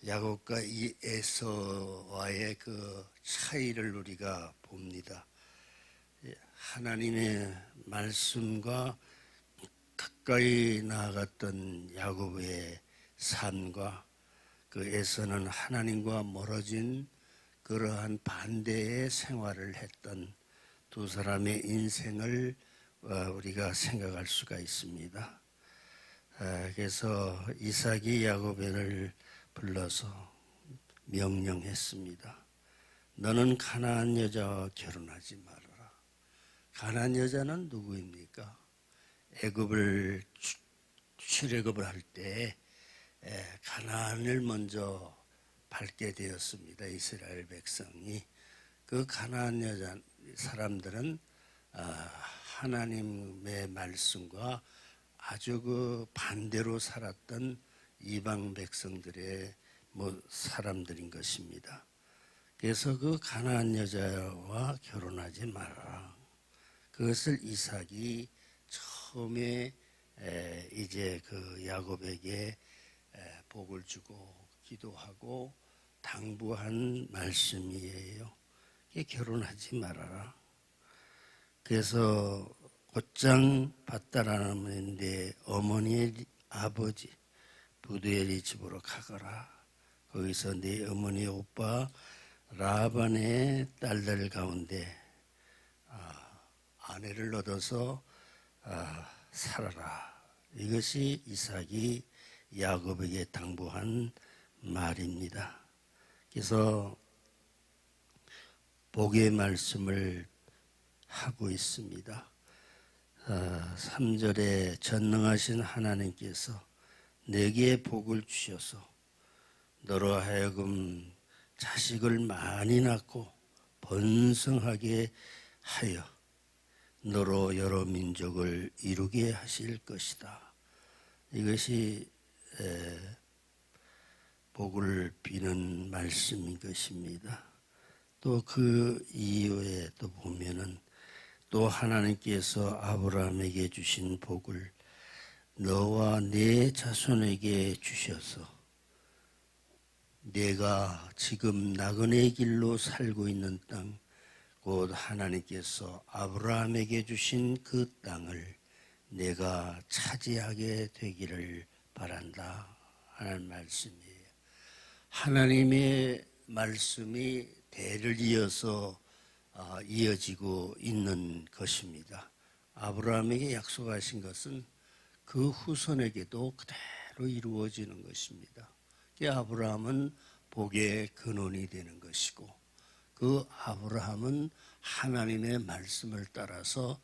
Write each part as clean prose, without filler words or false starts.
야곱과 이 에서와의 그 차이를 우리가 봅니다. 하나님의 말씀과 가까이 나아갔던 야곱의 삶과 그 에서는 하나님과 멀어진 그러한 반대의 생활을 했던 두 사람의 인생을 우리가 생각할 수가 있습니다. 그래서 이삭이 야곱을 불러서 명령했습니다. 너는 가나안 여자와 결혼하지 말아라. 가나안 여자는 누구입니까? 애굽을 출애굽을 할 때 가나안을 먼저 밟게 되었습니다. 이스라엘 백성이. 그 가나안 여자 사람들은 하나님의 말씀과 아주 그 반대로 살았던 이방 백성들의 사람들인 것입니다. 그래서 그 가나안 여자와 결혼하지 말아라. 그것을 이삭이 처음에 이제 그 야곱에게 복을 주고 기도하고 당부한 말씀이에요. 결혼하지 말아라. 그래서 곧장 밧다라는데 어머니의 아버지 부두엘이 집으로 가거라. 거기서 네 어머니 오빠 라반의 딸들 가운데 아내를 얻어서 살아라. 이것이 이삭이 야곱에게 당부한 말입니다. 그래서 복의 말씀을 하고 있습니다. 3절에 전능하신 하나님께서 내게 복을 주셔서 너로 하여금 자식을 많이 낳고 번성하게 하여 너로 여러 민족을 이루게 하실 것이다. 이것이 복을 비는 말씀인 것입니다. 또 그 이후에 또 보면은 또 하나님께서 아브라함에게 주신 복을 너와 네 자손에게 주셔서 내가 지금 나그네 길로 살고 있는 땅, 곧 하나님께서 아브라함에게 주신 그 땅을 내가 차지하게 되기를 바란다 하는 말씀이에요. 하나님의 말씀이 대를 이어서 이어지고 있는 것입니다. 아브라함에게 약속하신 것은 그 후손에게도 그대로 이루어지는 것입니다. 아브라함은 복의 근원이 되는 것이고 그 아브라함은 하나님의 말씀을 따라서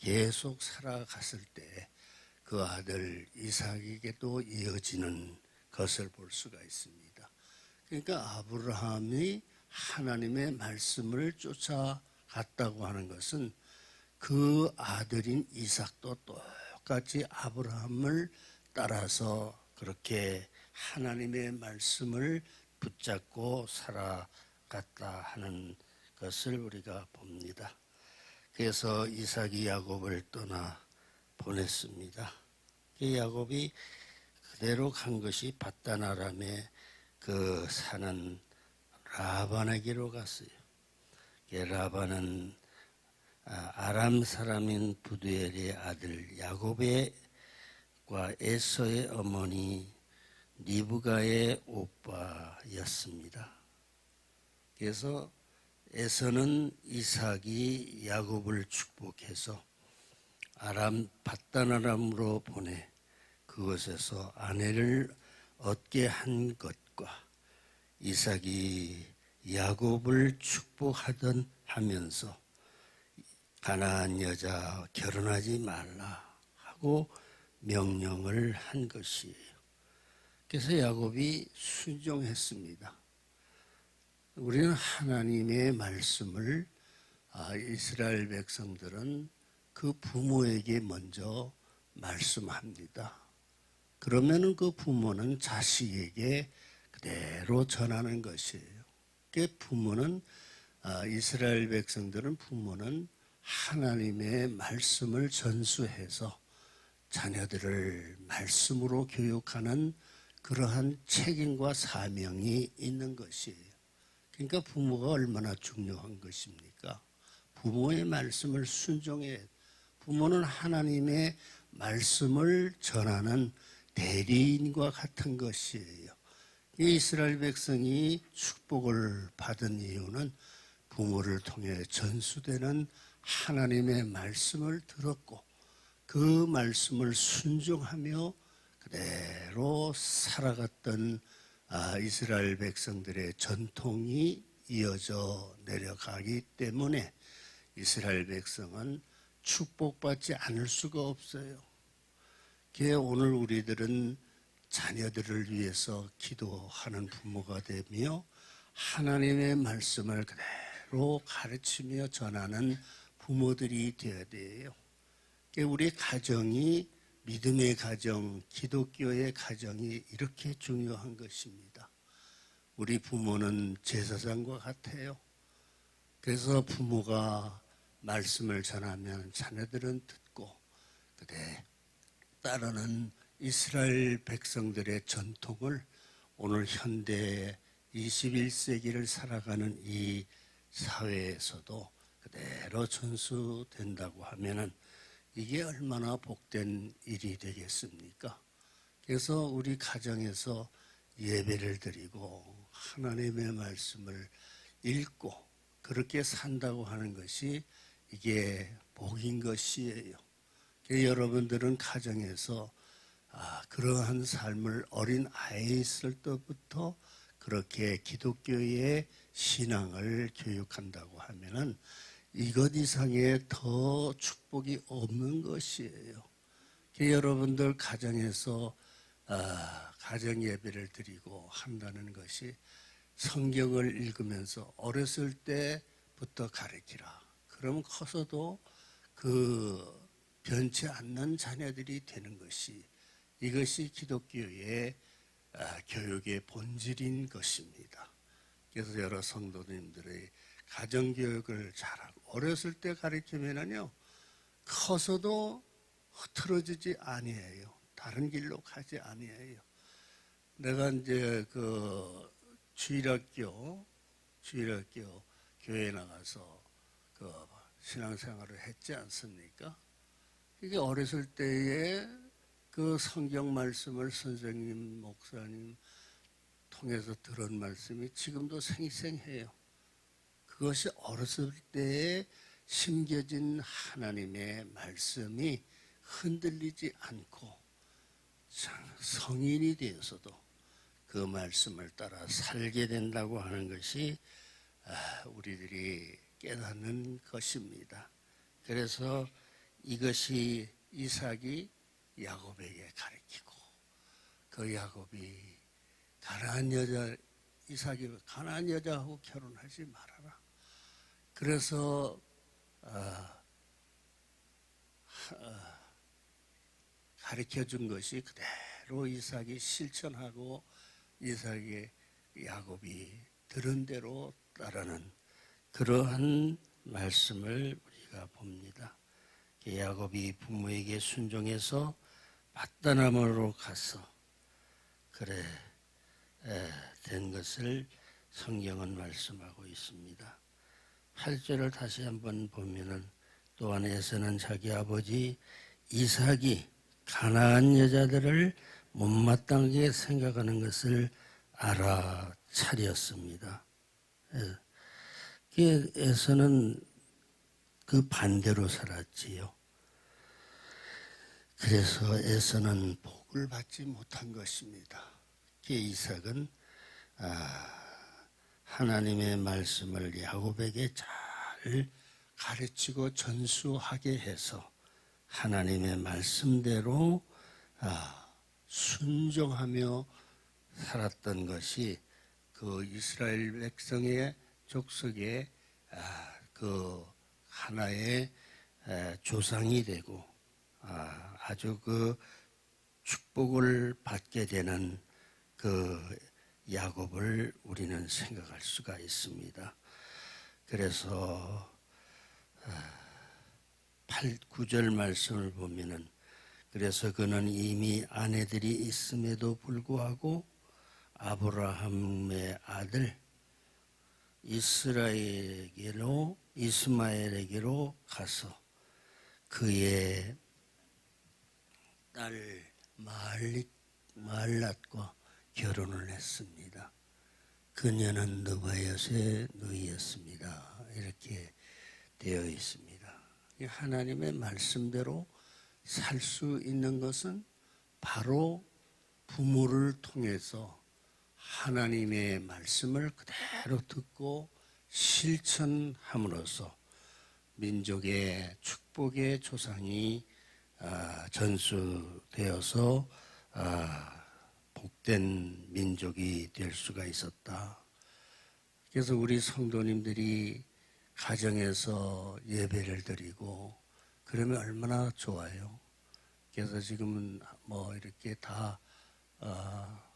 계속 살아갔을 때 그 아들 이삭에게도 이어지는 것을 볼 수가 있습니다. 그러니까 아브라함이 하나님의 말씀을 쫓아갔다고 하는 것은 그 아들인 이삭도 똑같이 아브라함을 따라서 그렇게 하나님의 말씀을 붙잡고 살아갔다 하는 것을 우리가 봅니다. 그래서 이삭이 야곱을 떠나 보냈습니다. 야곱이 그대로 간 것이 밧단 아람에 그 사는 라반에게로 갔어요. 라반은 아람 사람인 부두엘의 아들 야곱과 에서의 어머니 리브가의 오빠였습니다. 그래서 에서는 이삭이 야곱을 축복해서 밧단 아람으로 보내 그곳에서 아내를 얻게 한 것과 이삭이 야곱을 축복하던 하면서 가나안 여자 결혼하지 말라 하고 명령을 한 것이에요. 그래서 야곱이 순종했습니다. 우리는 하나님의 말씀을 이스라엘 백성들은 그 부모에게 먼저 말씀합니다. 그러면은 그 부모는 자식에게 그대로 전하는 것이에요. 그 부모는 이스라엘 백성들은 부모는 하나님의 말씀을 전수해서 자녀들을 말씀으로 교육하는 그 그러한 책임과 사명이 있는 것이에요. 그러니까 부모가 얼마나 중요한 것입니까? 부모의 말씀을 순종해. 부모는 하나님의 말씀을 전하는 대리인과 같은 것이에요. 이스라엘 백성이 축복을 받은 이유는 부모를 통해 전수되는 하나님의 말씀을 들었고 그 말씀을 순종하며 그대로 살아갔던 이스라엘 백성들의 전통이 이어져 내려가기 때문에 이스라엘 백성은 축복받지 않을 수가 없어요. 오늘 우리들은 자녀들을 위해서 기도하는 부모가 되며 하나님의 말씀을 그대로 가르치며 전하는 부모들이 되어야 돼요. 우리 가정이 믿음의 가정, 기독교의 가정이 이렇게 중요한 것입니다. 우리 부모는 제사장과 같아요. 그래서 부모가 말씀을 전하면 자녀들은 듣고 그대 따르는 이스라엘 백성들의 전통을 오늘 현대 21세기를 살아가는 이 사회에서도 그대로 전수된다고 하면은 이게 얼마나 복된 일이 되겠습니까? 그래서 우리 가정에서 예배를 드리고 하나님의 말씀을 읽고 그렇게 산다고 하는 것이 이게 복인 것이에요. 여러분들은 가정에서 그러한 삶을 어린 아이 있을 때부터 그렇게 기독교의 신앙을 교육한다고 하면은 이것 이상의 더 축복이 없는 것이에요. 여러분들 가정에서 가정 예배를 드리고 한다는 것이 성경을 읽으면서 어렸을 때부터 가르치라. 그러면 커서도 그 변치 않는 자녀들이 되는 것이 이것이 기독교의 교육의 본질인 것입니다. 그래서 여러 성도님들의 가정교육을 잘하고 어렸을 때 가르치면은요 커서도 흐트러지지 아니에요. 다른 길로 가지 아니에요. 내가 이제 그 주일학교 교회에 나가서 그 신앙생활을 했지 않습니까? 이게 어렸을 때에 그 성경 말씀을 선생님, 목사님 통해서 들은 말씀이 지금도 생생해요. 그것이 어렸을 때에 심겨진 하나님의 말씀이 흔들리지 않고 성인이 되어서도 그 말씀을 따라 살게 된다고 하는 것이 우리들이 깨닫는 것입니다. 그래서 이것이 이삭이 야곱에게 가르치고 그 야곱이 가나안 여자 이삭이 가나안 여자하고 결혼하지 말아라. 그래서 가르쳐 준 것이 그대로 이삭이 실천하고 이삭의 야곱이 들은 대로 따르는 그러한 말씀을 우리가 봅니다. 야곱이 부모에게 순종해서 밧다나무로 가서 그래 된 것을 성경은 말씀하고 있습니다. 8절을 다시 한번 보면은 또한 에서는 자기 아버지 이삭이 가나안 여자들을 못마땅하게 생각하는 것을 알아차렸습니다. 에서는 그 반대로 살았지요. 그래서 에서는 복을 받지 못한 것입니다. 이삭은 하나님의 말씀을 야곱에게 잘 가르치고 전수하게 해서 하나님의 말씀대로 순종하며 살았던 것이 그 이스라엘 백성의 족속의 그 하나의 조상이 되고 아주 그 축복을 받게 되는 그 야곱을 우리는 생각할 수가 있습니다. 그래서 8, 9절 말씀을 보면은 그래서 그는 이미 아내들이 있음에도 불구하고 아브라함의 아들 이스마엘에게로 가서 그의 딸 마알랏과 결혼을 했습니다. 그녀는 느바롯의 누이였습니다. 이렇게 되어 있습니다. 하나님의 말씀대로 살 수 있는 것은 바로 부모를 통해서 하나님의 말씀을 그대로 듣고 실천함으로써 민족의 축복의 조상이 전수되어서 복된 민족이 될 수가 있었다. 그래서 우리 성도님들이 가정에서 예배를 드리고 그러면 얼마나 좋아요. 그래서 지금은 뭐 이렇게 다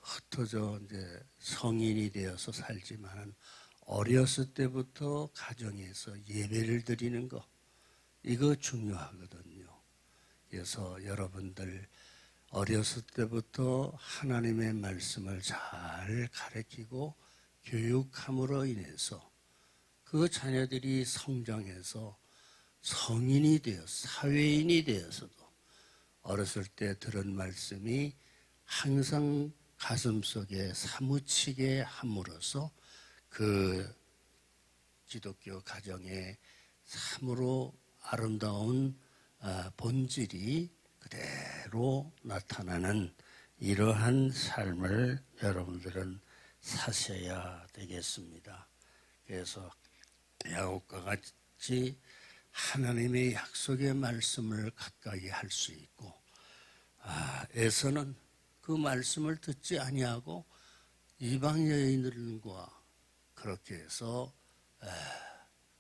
흩어져 이제 성인이 되어서 살지만 어렸을 때부터 가정에서 예배를 드리는 거 이거 중요하거든요. 그래서 여러분들 어렸을 때부터 하나님의 말씀을 잘 가르치고 교육함으로 인해서 그 자녀들이 성장해서 성인이 되어 사회인이 되어서도 어렸을 때 들은 말씀이 항상 가슴속에 사무치게 함으로써 그 기독교 가정에 참으로 아름다운 본질이 그대로 나타나는 이러한 삶을 여러분들은 사셔야 되겠습니다. 그래서 야곱과 같이 하나님의 약속의 말씀을 가까이 할 수 있고 에서는 그 말씀을 듣지 아니하고 이방 여인들과 그렇게 해서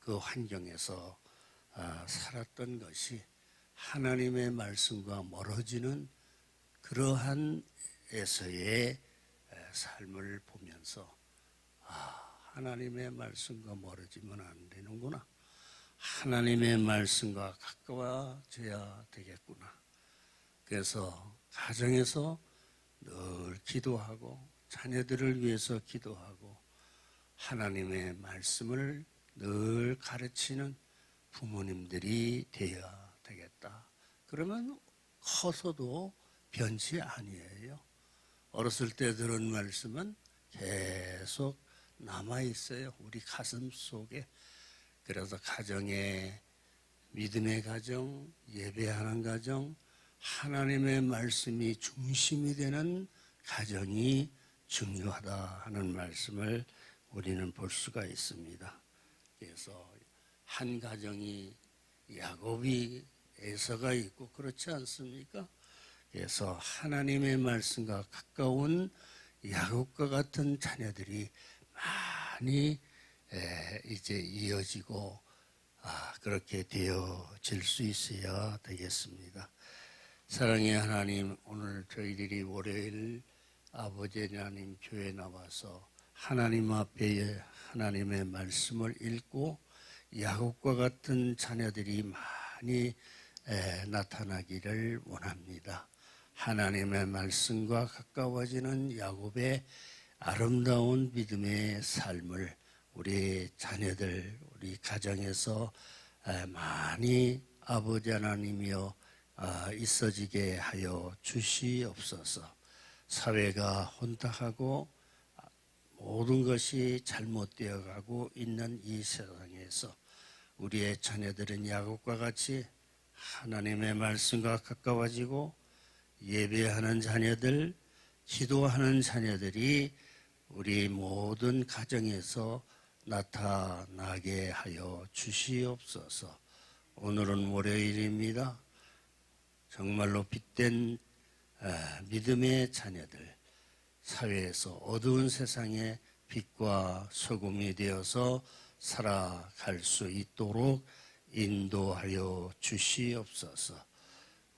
그 환경에서 살았던 것이 하나님의 말씀과 멀어지는 그러한 에서의 삶을 보면서 하나님의 말씀과 멀어지면 안 되는구나. 하나님의 말씀과 가까워져야 되겠구나. 그래서 가정에서 늘 기도하고 자녀들을 위해서 기도하고 하나님의 말씀을 늘 가르치는 부모님들이 되어야 되겠다. 그러면 커서도 변치 아니에요. 어렸을 때 들은 말씀은 계속 남아있어요. 우리 가슴 속에. 그래서 가정에 믿음의 가정, 예배하는 가정, 하나님의 말씀이 중심이 되는 가정이 중요하다 하는 말씀을 우리는 볼 수가 있습니다. 그래서 한 가정이 야곱이 에서가 있고 그렇지 않습니까? 그래서 하나님의 말씀과 가까운 야곱과 같은 자녀들이 많이 이제 이어지고 그렇게 되어질 수 있어야 되겠습니다. 사랑의 하나님, 오늘 저희들이 월요일 아버지 하나님 교회 나와서 하나님 앞에 하나님의 말씀을 읽고 야곱과 같은 자녀들이 많이 나타나기를 원합니다. 하나님의 말씀과 가까워지는 야곱의 아름다운 믿음의 삶을 우리 자녀들, 우리 가정에서 많이 아버지 하나님이여 있어지게 하여 주시옵소서. 사회가 혼탁하고 모든 것이 잘못되어 가고 있는 이 세상에서 우리의 자녀들은 야곱과 같이 하나님의 말씀과 가까워지고 예배하는 자녀들, 기도하는 자녀들이 우리 모든 가정에서 나타나게 하여 주시옵소서. 오늘은 월요일입니다. 정말로 빛된 믿음의 자녀들, 사회에서 어두운 세상에 빛과 소금이 되어서 살아갈 수 있도록 인도하여 주시옵소서.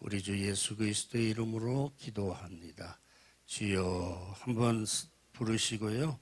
우리 주 예수 그리스도의 이름으로 기도합니다. 주여, 한번 부르시고요.